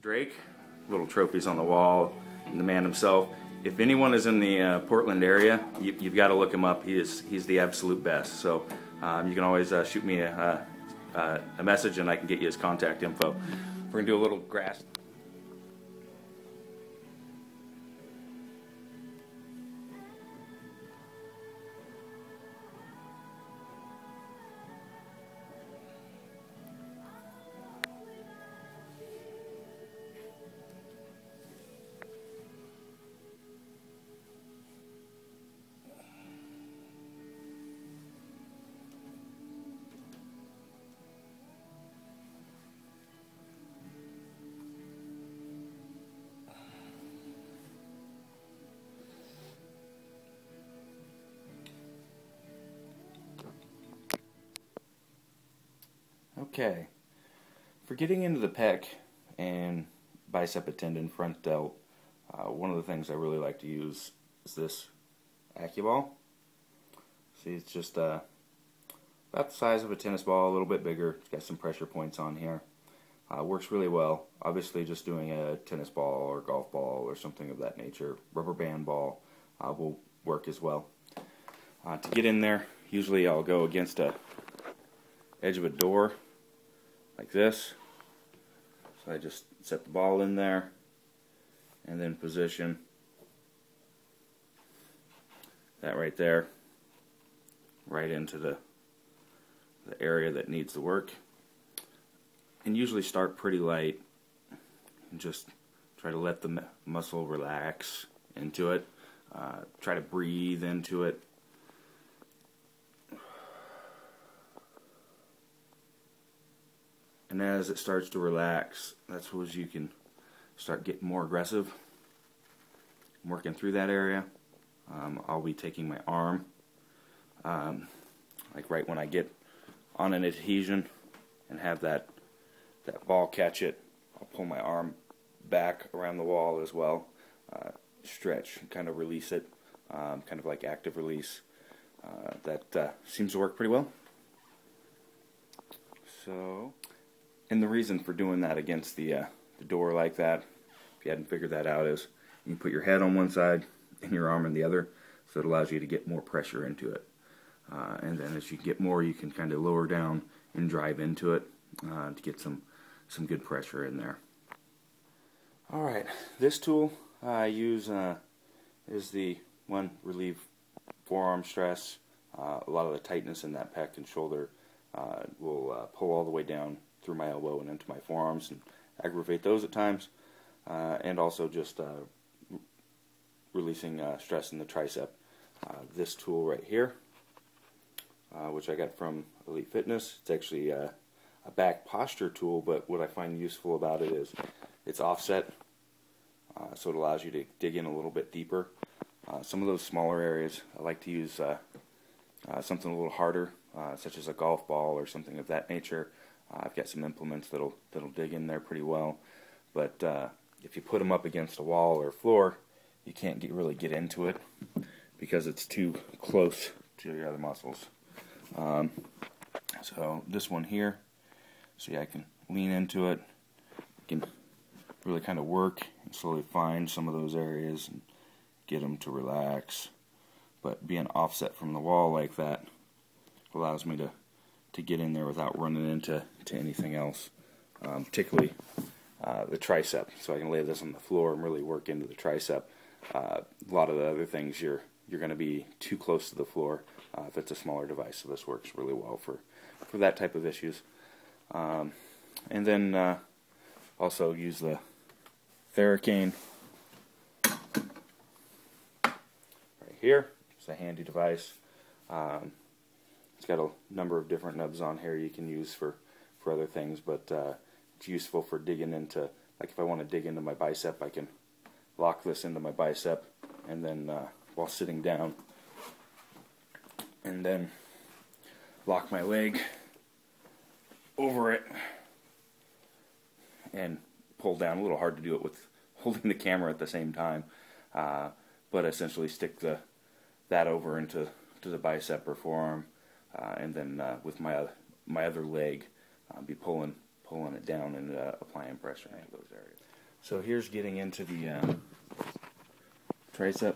Drake, little trophies on the wall, and the man himself. If anyone is in the Portland area, you've got to look him up. He's the absolute best. So you can always shoot me a message and I can get you his contact info. We're going to do a little grass. Okay, for getting into the pec and bicep tendon front delt, one of the things I really like to use is this AccuBall. See, it's just about the size of a tennis ball, a little bit bigger. It's got some pressure points on here. Works really well. Obviously, just doing a tennis ball or golf ball or something of that nature, rubber band ball will work as well. To get in there, usually I'll go against a edge of a door like this. So I just set the ball in there and then position that right there, right into the area that needs the work. And usually start pretty light and just try to let the muscle relax into it. Try to breathe into it. And as it starts to relax, that's when you can start getting more aggressive. I'm working through that area. I'll be taking my arm, like right when I get on an adhesion and have that ball catch it, I'll pull my arm back around the wall as well, stretch, kind of release it, kind of like active release. That seems to work pretty well. So. And the reason for doing that against the door like that, if you hadn't figured that out, is you put your head on one side and your arm on the other, so it allows you to get more pressure into it. And then as you get more, you can kind of lower down and drive into it to get some good pressure in there. Alright, this tool I use is the one relieve forearm stress. A lot of the tightness in that pec and shoulder will pull all the way down through my elbow and into my forearms and aggravate those at times, and also just releasing stress in the tricep. This tool right here, which I got from Elite Fitness, it's actually a back posture tool, but what I find useful about it is it's offset, so it allows you to dig in a little bit deeper. Some of those smaller areas I like to use something a little harder, such as a golf ball or something of that nature. I've got some implements that'll dig in there pretty well, but if you put them up against a wall or floor, you can't really get into it because it's too close to your other muscles. So this one here, see, I can lean into it, I can really kind of work and slowly find some of those areas and get them to relax. But being offset from the wall like that allows me to get in there without running into anything else, particularly the tricep. So I can lay this on the floor and really work into the tricep. A lot of the other things you're going to be too close to the floor if it's a smaller device. So this works really well for that type of issues. And then also use the Theracane right here. It's a handy device. It's got a number of different nubs on here you can use for other things, but it's useful for digging into, like if I want to dig into my bicep, I can lock this into my bicep and then while sitting down, and then lock my leg over it and pull down. A little hard to do it with holding the camera at the same time, but essentially stick that over into the bicep or forearm, and then with my other leg be pulling it down and applying pressure into those areas. So here's getting into the tricep.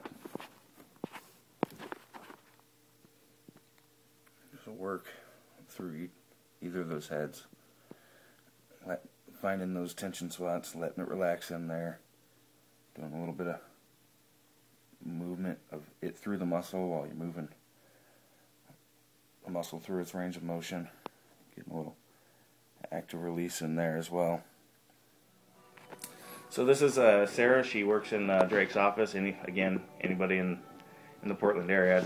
Just work through either of those heads. Finding those tension spots, letting it relax in there. Doing a little bit of movement of it through the muscle while you're moving the muscle through its range of motion. Getting a little active release in there as well. So this is Sarah. She works in Drake's office. Anybody in the Portland area,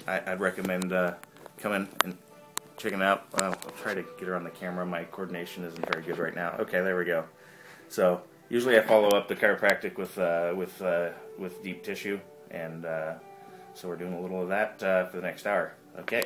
I'd recommend coming and checking it out. I'll try to get her on the camera. My coordination isn't very good right now. Okay, there we go. So usually I follow up the chiropractic with deep tissue, and so we're doing a little of that for the next hour. Okay.